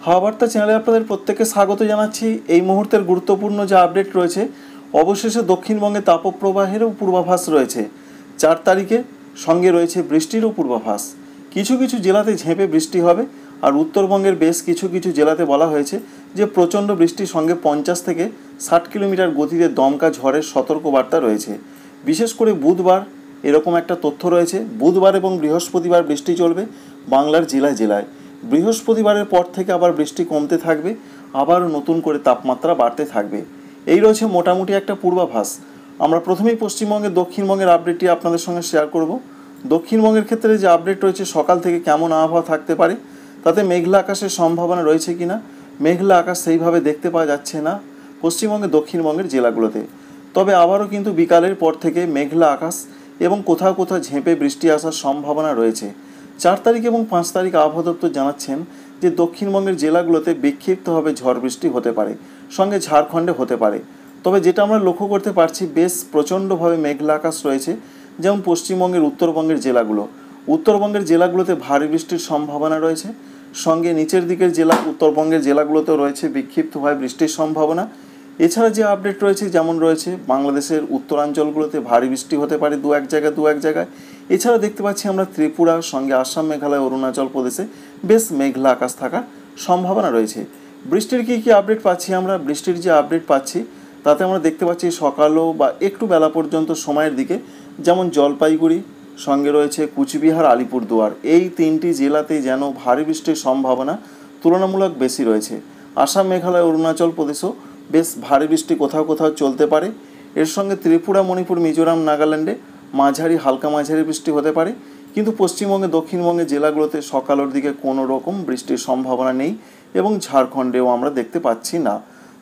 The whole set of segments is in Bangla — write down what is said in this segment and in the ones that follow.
হাওয়া বার্তা চ্যানেলে আপনাদের প্রত্যেককে স্বাগত জানাচ্ছি। এই মুহূর্তের গুরুত্বপূর্ণ যে আপডেট রয়েছে, অবশেষে দক্ষিণবঙ্গে তাপপ্রবাহেরও পূর্বাভাস রয়েছে 4 তারিখে, সঙ্গে রয়েছে বৃষ্টিরও পূর্বাভাস। কিছু কিছু জেলাতে ঝেঁপে বৃষ্টি হবে, আর উত্তরবঙ্গের বেশ কিছু কিছু জেলাতে বলা হয়েছে যে প্রচণ্ড বৃষ্টির সঙ্গে 50 থেকে 60 কিলোমিটার গতিতে দমকা ঝড়ের সতর্কবার্তা রয়েছে। বিশেষ করে বুধবার এরকম একটা তথ্য রয়েছে, বুধবার এবং বৃহস্পতিবার বৃষ্টি চলবে বাংলার জেলায় জেলায়। বৃহস্পতিবারের পর থেকে আবার বৃষ্টি কমতে থাকবে, আবারও নতুন করে তাপমাত্রা বাড়তে থাকবে। এই রয়েছে মোটামুটি একটা পূর্বাভাস। আমরা প্রথমেই পশ্চিমবঙ্গের দক্ষিণবঙ্গের আপডেটটি আপনাদের সঙ্গে শেয়ার করব। দক্ষিণবঙ্গের ক্ষেত্রে যে আপডেট রয়েছে, সকাল থেকে কেমন আবহাওয়া থাকতে পারে, তাতে মেঘলা আকাশের সম্ভাবনা রয়েছে কিনা। মেঘলা আকাশ সেইভাবে দেখতে পাওয়া যাচ্ছে না পশ্চিমবঙ্গের দক্ষিণবঙ্গের জেলাগুলোতে। তবে আবারও কিন্তু বিকালের পর থেকে মেঘলা আকাশ এবং কোথাও কোথাও ঝেঁপে বৃষ্টি আসার সম্ভাবনা রয়েছে। 4 তারিখ এবং 5 তারিখ আবহাওয়া দপ্তর জানাচ্ছেন যে দক্ষিণবঙ্গের জেলাগুলোতে বিক্ষিপ্তভাবে ঝড় বৃষ্টি হতে পারে, সঙ্গে ঝাড়খণ্ডে হতে পারে। তবে যেটা আমরা লক্ষ্য করতে পারছি, বেশ প্রচণ্ডভাবে মেঘলা আকাশ রয়েছে, যেমন পশ্চিমবঙ্গের উত্তরবঙ্গের জেলাগুলো। উত্তরবঙ্গের জেলাগুলোতে ভারী বৃষ্টির সম্ভাবনা রয়েছে, সঙ্গে নিচের দিকের জেলা উত্তরবঙ্গের জেলাগুলোতেও রয়েছে বিক্ষিপ্তভাবে বৃষ্টির সম্ভাবনা। এছাড়া যে আপডেট রয়েছে, যেমন রয়েছে বাংলাদেশের উত্তরাঞ্চলগুলোতে ভারী বৃষ্টি হতে পারে দু এক জায়গায়। এছাড়া দেখতে পাচ্ছি আমরা ত্রিপুরা, সঙ্গে আসাম, মেঘালয়, অরুণাচল প্রদেশে বেশ মেঘলা আকাশ থাকার সম্ভাবনা রয়েছে। বৃষ্টির কী আপডেট পাচ্ছি আমরা? বৃষ্টির যে আপডেট পাচ্ছি তাতে আমরা দেখতে পাচ্ছি সকালও বা একটু বেলা পর্যন্ত সময়ের দিকে, যেমন জলপাইগুড়ি, সঙ্গে রয়েছে কুচবিহার, আলিপুরদুয়ার, এই 3টি জেলাতেই যেন ভারী বৃষ্টির সম্ভাবনা তুলনামূলক বেশি রয়েছে। আসাম, মেঘালয়, অরুণাচল প্রদেশও বেশ ভারী বৃষ্টি কোথাও কোথাও চলতে পারে। এর সঙ্গে ত্রিপুরা, মণিপুর, মিজোরাম, নাগাল্যান্ডে মাঝারি হালকা মাঝারি বৃষ্টি হতে পারে। কিন্তু পশ্চিমবঙ্গে দক্ষিণবঙ্গের জেলাগুলোতে সকালের দিকে কোনো রকম বৃষ্টির সম্ভাবনা নেই, এবং ঝাড়খণ্ডেও আমরা দেখতে পাচ্ছি না।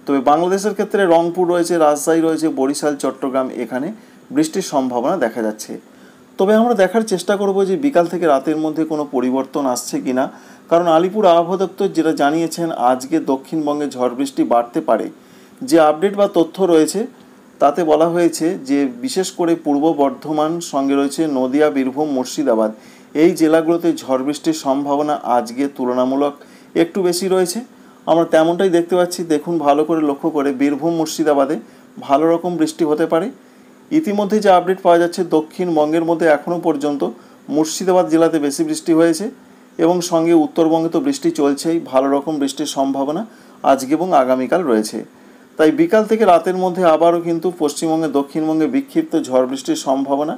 তবে বাংলাদেশের ক্ষেত্রে রংপুর রয়েছে, রাজশাহী রয়েছে, বরিশাল, চট্টগ্রাম, এখানে বৃষ্টির সম্ভাবনা দেখা যাচ্ছে। তবে আমরা দেখার চেষ্টা করব যে বিকাল থেকে রাতের মধ্যে কোনো পরিবর্তন আসছে কিনা, কারণ আলিপুর আবহাওয়া দপ্তর যেটা জানিয়েছেন, আজকে দক্ষিণবঙ্গে ঝড় বৃষ্টি বাড়তে পারে। যে আপডেট বা তথ্য রয়েছে তাতে বলা হয়েছে যে বিশেষ করে পূর্ব বর্ধমান, সঙ্গে রয়েছে নদিয়া, বীরভূম, মুর্শিদাবাদ, এই জেলাগুলোতে ঝড় বৃষ্টির সম্ভাবনা আজকে তুলনামূলক একটু বেশি রয়েছে। আমরা তেমনটাই দেখতে পাচ্ছি। দেখুন ভালো করে লক্ষ্য করে, বীরভূম, মুর্শিদাবাদে ভালো রকম বৃষ্টি হতে পারে। ইতিমধ্যে যে আপডেট পাওয়া যাচ্ছে, দক্ষিণবঙ্গের মধ্যে এখনও পর্যন্ত মুর্শিদাবাদ জেলাতে বেশি বৃষ্টি হয়েছে, এবং সঙ্গে উত্তরবঙ্গে তো বৃষ্টি চলছেই। ভালো রকম বৃষ্টির সম্ভাবনা আজকে এবং আগামীকাল রয়েছে। তাই বিকাল থেকে রাতের মধ্যে আবারও কিন্তু পশ্চিমবঙ্গে দক্ষিণবঙ্গে বিক্ষিপ্ত ঝড় বৃষ্টির সম্ভাবনা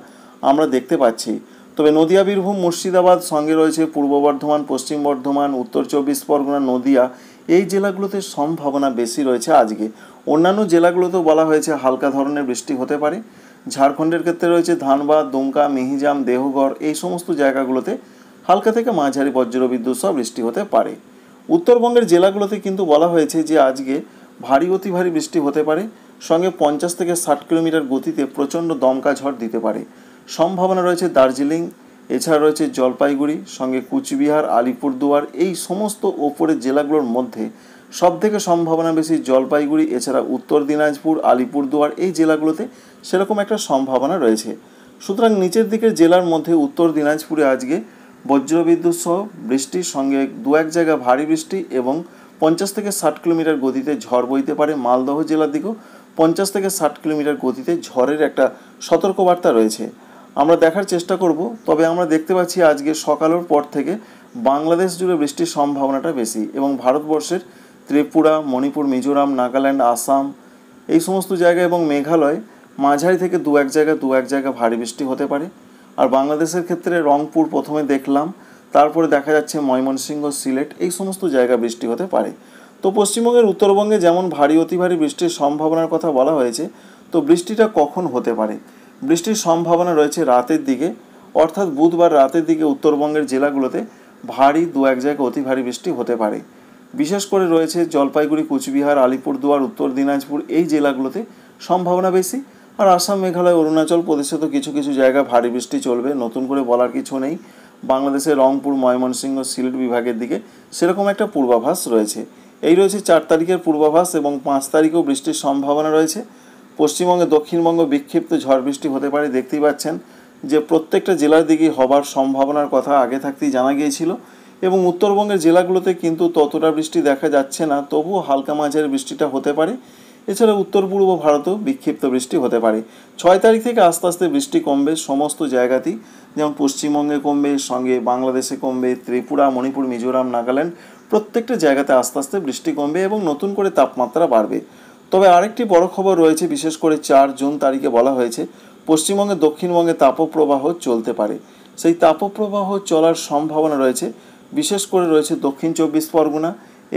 আমরা দেখতে পাচ্ছি। তবে নদিয়া, বীরভূম, মুর্শিদাবাদ, সঙ্গে রয়েছে পূর্ব বর্ধমান, পশ্চিম বর্ধমান, উত্তর 24 পরগনা, নদিয়া, এই জেলাগুলোতে সম্ভাবনা বেশি রয়েছে আজকে। অন্যান্য জেলাগুলোতেও বলা হয়েছে হালকা ধরনের বৃষ্টি হতে পারে। ঝাড়খণ্ডের ক্ষেত্রে রয়েছে ধানবাদ, দুমকা, মিহিজাম, দেহগড়, এই সমস্ত জায়গাগুলোতে হালকা থেকে মাঝারি বজ্রবিদ্যুৎ সহ বৃষ্টি হতে পারে। উত্তরবঙ্গের জেলাগুলোতে কিন্তু বলা হয়েছে যে আজকে ভারী অতি ভারী বৃষ্টি হতে পারে, সঙ্গে 50 থেকে 60 কিলোমিটার গতিতে প্রচণ্ড দমকা ঝড় দিতে পারে। সম্ভাবনা রয়েছে দার্জিলিং, এছাড়া রয়েছে জলপাইগুড়ি, সঙ্গে কুচবিহার, আলিপুরদুয়ার, এই সমস্ত ওপরের জেলাগুলোর মধ্যে সবথেকে সম্ভাবনা বেশি জলপাইগুড়ি, এছাড়া উত্তর দিনাজপুর, আলিপুরদুয়ার, এই জেলাগুলোতে সেরকম একটা সম্ভাবনা রয়েছে। সুতরাং নিচের দিকের জেলার মধ্যে উত্তর দিনাজপুরে আজকে বজ্রবিদ্যুৎ সহ বৃষ্টির সঙ্গে দু এক জায়গা ভারী বৃষ্টি এবং 50 থেকে 60 কিলোমিটার গতিতে ঝড় বইতে পারে। মালদহ জেলার দিকেও 50 থেকে 60 কিলোমিটার গতিতে ঝড়ের একটা সতর্কবার্তা রয়েছে। আমরা দেখার চেষ্টা করব। তবে আমরা দেখতে পাচ্ছি আজকে সকালের পর থেকে বাংলাদেশ জুড়ে বৃষ্টির সম্ভাবনাটা বেশি, এবং ভারতবর্ষের ত্রিপুরা, মণিপুর, মিজোরাম, নাগাল্যান্ড, আসাম, এই সমস্ত জায়গায় এবং মেঘালয় মাঝারি থেকে দু এক জায়গা ভারী বৃষ্টি হতে পারে। আর বাংলাদেশের ক্ষেত্রে রংপুর প্রথমে দেখলাম, তারপরে দেখা যাচ্ছে ময়মনসিংহ, সিলেট, এই সমস্ত জায়গা বৃষ্টি হতে পারে। তো পশ্চিমবঙ্গের উত্তরবঙ্গে যেমন ভারী অতি ভারী বৃষ্টির সম্ভাবনার কথা বলা হয়েছে, তো বৃষ্টিটা কখন হতে পারে? বৃষ্টির সম্ভাবনা রয়েছে রাতের দিকে, অর্থাৎ বুধবার রাতের দিকে উত্তরবঙ্গের জেলাগুলোতে ভারী দু এক জায়গায় অতি ভারী বৃষ্টি হতে পারে। বিশেষ করে রয়েছে জলপাইগুড়ি, কুচবিহার, আলিপুরদুয়ার, উত্তর দিনাজপুর, এই জেলাগুলোতে সম্ভাবনা বেশি। আর আসাম, মেঘালয়, অরুণাচল প্রদেশে তো কিছু কিছু জায়গায় ভারী বৃষ্টি চলবে, নতুন করে বলার কিছু নেই। বাংলাদেশের রংপুর, ময়মনসিংহ, সিলেট বিভাগের দিকে সেরকম একটা পূর্বাভাস রয়েছে। এই রয়েছে 4 তারিখের পূর্বাভাস, এবং 5 তারিখেও বৃষ্টির সম্ভাবনা রয়েছে। পশ্চিমবঙ্গে দক্ষিণবঙ্গ বিক্ষিপ্ত ঝড় বৃষ্টি হতে পারে। দেখতেই পাচ্ছেন যে প্রত্যেকটা জেলার দিকেই হবার সম্ভাবনার কথা আগে থাকতেই জানা গিয়েছিল, এবং উত্তরবঙ্গের জেলাগুলোতে কিন্তু ততটা বৃষ্টি দেখা যাচ্ছে না, তবুও হালকা মাঝারি বৃষ্টিটা হতে পারে। এছাড়া উত্তর পূর্ব ভারতেও বিক্ষিপ্ত বৃষ্টি হতে পারে। 6 তারিখ থেকে আস্তে আস্তে বৃষ্টি কমবে সমস্ত জায়গাতেই, যেমন পশ্চিমবঙ্গে কমবে, সঙ্গে বাংলাদেশে কমবে, ত্রিপুরা, মণিপুর, মিজোরাম, নাগাল্যান্ড প্রত্যেকটা জায়গাতে আস্তে আস্তে বৃষ্টি কমবে এবং নতুন করে তাপমাত্রা বাড়বে। তবে আরেকটি বড় খবর রয়েছে, বিশেষ করে 4 জুন তারিখে বলা হয়েছে পশ্চিমবঙ্গে দক্ষিণবঙ্গে তাপপ্রবাহ চলতে পারে। সেই তাপপ্রবাহ চলার সম্ভাবনা রয়েছে, বিশেষ করে রয়েছে দক্ষিণ 24 পরগনা,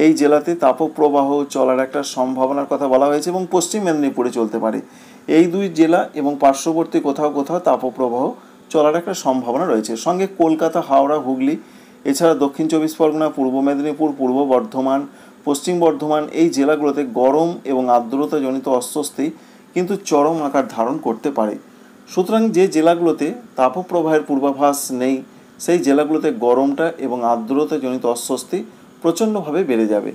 এই জেলাতে তাপপ্রবাহ চলার একটা সম্ভাবনার কথা বলা হয়েছে এবং পশ্চিম মেদিনীপুরে চলতে পারে। এই 2 জেলা এবং পার্শ্ববর্তী কোথাও কোথাও তাপপ্রবাহ চলার একটা সম্ভাবনা রয়েছে। সঙ্গে কলকাতা, হাওড়া, হুগলি, এছাড়া দক্ষিণ 24 পরগনা, পূর্ব মেদিনীপুর, পূর্ব বর্ধমান, পশ্চিম বর্ধমান এই জেলাগুলোতে গরম এবং আর্দ্রতাজনিত অস্বস্তি কিন্তু চরম আকার ধারণ করতে পারে। সুতরাং যে জেলাগুলোতে তাপপ্রবাহের পূর্বাভাস নেই সেই জেলাগুলোতে গরমটা এবং আর্দ্রতাজনিত অস্বস্তি প্রচণ্ডভাবে বেড়ে যাবে,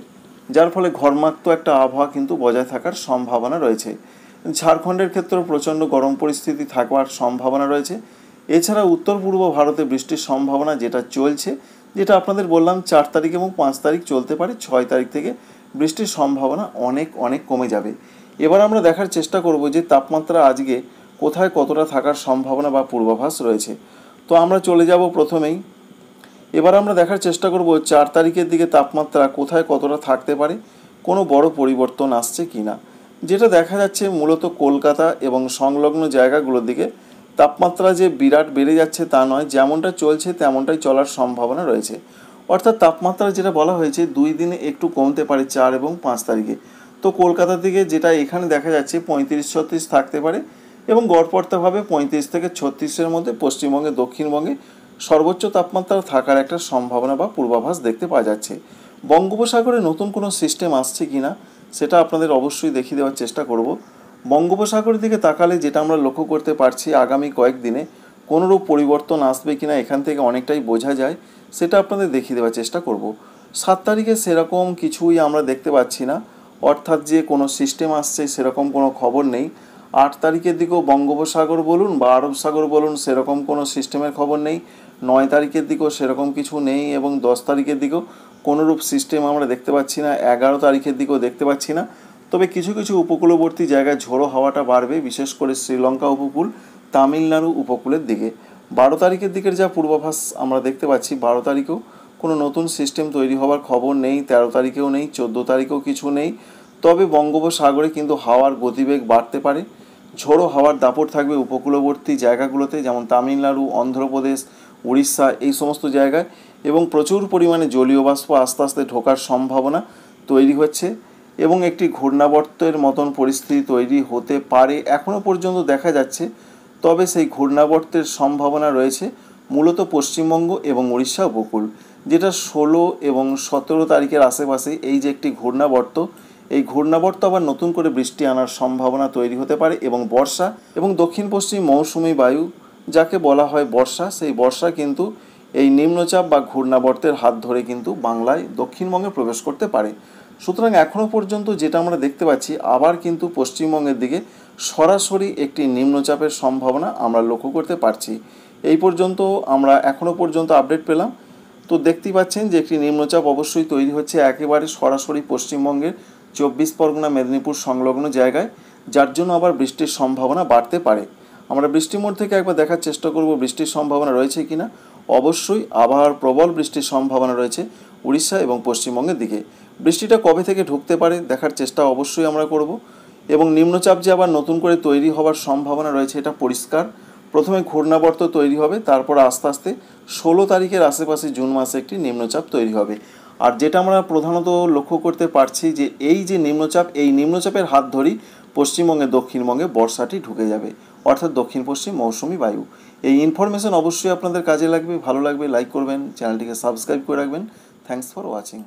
যার ফলে ঘর্মাক্ত একটা আবহাওয়া কিন্তু বজায় থাকার সম্ভাবনা রয়েছে। ঝাড়খণ্ডের ক্ষেত্রেও প্রচণ্ড গরম পরিস্থিতি থাকার সম্ভাবনা রয়েছে। এছাড়া উত্তর পূর্ব ভারতে বৃষ্টির সম্ভাবনা যেটা চলছে, যেটা আপনাদের বললাম 4 তারিখ এবং 5 তারিখ চলতে পারে, 6 তারিখ থেকে বৃষ্টির সম্ভাবনা অনেক কমে যাবে। এবার আমরা দেখার চেষ্টা করব যে তাপমাত্রা আজকে কোথায় কতটা থাকার সম্ভাবনা বা পূর্বাভাস রয়েছে। তো আমরা চলে যাব প্রথমেই, এবার আমরা দেখার চেষ্টা করব 4 তারিখের দিকে তাপমাত্রা কোথায় কতটা থাকতে পারে, কোনো বড় পরিবর্তন আসছে কি না। যেটা দেখা যাচ্ছে মূলত কলকাতা এবং সংলগ্ন জায়গাগুলোর দিকে তাপমাত্রা যে বিরাট বেড়ে যাচ্ছে তা নয়, যেমনটা চলছে তেমনটাই চলার সম্ভাবনা রয়েছে। অর্থাৎ তাপমাত্রা যেটা বলা হয়েছে 2 দিনে একটু কমতে পারে 4 এবং 5 তারিখে। তো কলকাতার দিকে যেটা এখানে দেখা যাচ্ছে 35-36 থাকতে পারে এবং গড়পড়তাভাবে 35 থেকে 36-এর মধ্যে পশ্চিমবঙ্গে, দক্ষিণবঙ্গে সর্বোচ্চ তাপমাত্রা থাকার একটা সম্ভাবনা বা পূর্বাভাস দেখতে পাওয়া যাচ্ছে। বঙ্গোপসাগরে নতুন কোনো সিস্টেম আসছে কি না সেটা আপনাদের অবশ্যই দেখিয়ে দেওয়ার চেষ্টা করব। বঙ্গোপসাগরের দিকে তাকালে যেটা আমরা লক্ষ্য করতে পারছি আগামী কয়েকদিনে কোনোরূপ পরিবর্তন আসবে কিনা এখান থেকে অনেকটাই বোঝা যায়, সেটা আপনাদের দেখিয়ে দেওয়ার চেষ্টা করব। 7 তারিখে সেরকম কিছুই আমরা দেখতে পাচ্ছি না, অর্থাৎ যে কোনো সিস্টেম আসছে সেরকম কোনো খবর নেই। 8 তারিখের দিকেও বঙ্গোপসাগর বলুন বা আরব সাগর বলুন সেরকম কোনো সিস্টেমের খবর নেই। 9 তারিখের দিকেও সেরকম কিছু নেই এবং 10 তারিখের দিকেও কোনোরূপ সিস্টেম আমরা দেখতে পাচ্ছি না। 11 তারিখের দিকেও দেখতে পাচ্ছি না। তবে কিছু কিছু উপকূলবর্তী জায়গায় ঝোড়ো হাওয়াটা বাড়বে, বিশেষ করে শ্রীলঙ্কা উপকূল, তামিলনাড়ু উপকূলের দিকে। 12 তারিখের দিকের যা পূর্বাভাস আমরা দেখতে পাচ্ছি 12 তারিখেও কোনো নতুন সিস্টেম তৈরি হওয়ার খবর নেই, 13 তারিখেও নেই, 14 তারিখেও কিছু নেই। তবে বঙ্গোপসাগরে কিন্তু হাওয়ার গতিবেগ বাড়তে পারে, ঝোড়ো হাওয়ার দাপট থাকবে উপকূলবর্তী জায়গাগুলোতে, যেমন তামিলনাড়ু, অন্ধ্রপ্রদেশ, উড়িষ্যা এই সমস্ত জায়গায়, এবং প্রচুর পরিমাণে জলীয় বাষ্প আস্তে আস্তে ঢোকার সম্ভাবনা তৈরি হচ্ছে এবং একটি ঘূর্ণাবর্তের মতন পরিস্থিতি তৈরি হতে পারে এখনও পর্যন্ত দেখা যাচ্ছে। তবে সেই ঘূর্ণাবর্তের সম্ভাবনা রয়েছে মূলত পশ্চিমবঙ্গ এবং উড়িষ্যা উপকূল, যেটা 16 এবং 17 তারিখের আশেপাশে এই যে একটি ঘূর্ণাবর্ত, এই ঘূর্ণাবর্ত আবার নতুন করে বৃষ্টি আনার সম্ভাবনা তৈরি হতে পারে এবং বর্ষা এবং দক্ষিণ পশ্চিম মৌসুমি বায়ু যাকে বলা হয় বর্ষা, সেই বর্ষা কিন্তু এই নিম্নচাপ বা ঘূর্ণাবর্তের হাত ধরে কিন্তু বাংলায় দক্ষিণবঙ্গে প্রবেশ করতে পারে। সুতরাং এখনও পর্যন্ত যেটা আমরা দেখতে পাচ্ছি আবার কিন্তু পশ্চিমবঙ্গের দিকে সরাসরি একটি নিম্নচাপের সম্ভাবনা আমরা লক্ষ্য করতে পারছি। এই পর্যন্ত আমরা এখনও পর্যন্ত আপডেট পেলাম। তো দেখতেই পাচ্ছেন যে একটি নিম্নচাপ অবশ্যই তৈরি হচ্ছে একেবারে সরাসরি পশ্চিমবঙ্গের 24 পরগনা, মেদিনীপুর সংলগ্ন জায়গায়, যার জন্য আবার বৃষ্টির সম্ভাবনা বাড়তে পারে। আমরা বৃষ্টি মোড থেকে একবার দেখার চেষ্টা করব বৃষ্টির সম্ভাবনা রয়েছে কিনা। অবশ্যই আবার প্রবল বৃষ্টির সম্ভাবনা রয়েছে উড়িষ্যা এবং পশ্চিমবঙ্গের দিকে। বৃষ্টিটা কবে থেকে ঢুকতে পারে দেখার চেষ্টা অবশ্যই আমরা করব এবং নিম্নচাপ যে আবার নতুন করে তৈরি হওয়ার সম্ভাবনা রয়েছে এটা পরিষ্কার। প্রথমে ঘূর্ণাবর্ত তৈরি হবে, তারপর আস্তে আস্তে 16 তারিখের আশেপাশে জুন মাসে একটি নিম্নচাপ তৈরি হবে। আর যেটা আমরা প্রধানত লক্ষ্য করতে পারছি যে এই যে নিম্নচাপ, এই নিম্নচাপের হাত ধরেই পশ্চিমবঙ্গে, দক্ষিণবঙ্গে বর্ষাটি ঢুকে যাবে, অর্থাৎ দক্ষিণ পশ্চিম মৌসুমি বায়ু। এই ইনফরমেশন অবশ্যই আপনাদের কাজে লাগবে, ভালো লাগবে লাইক করবেন, চ্যানেলটিকে সাবস্ক্রাইব করে রাখবেন। Thanks for watching.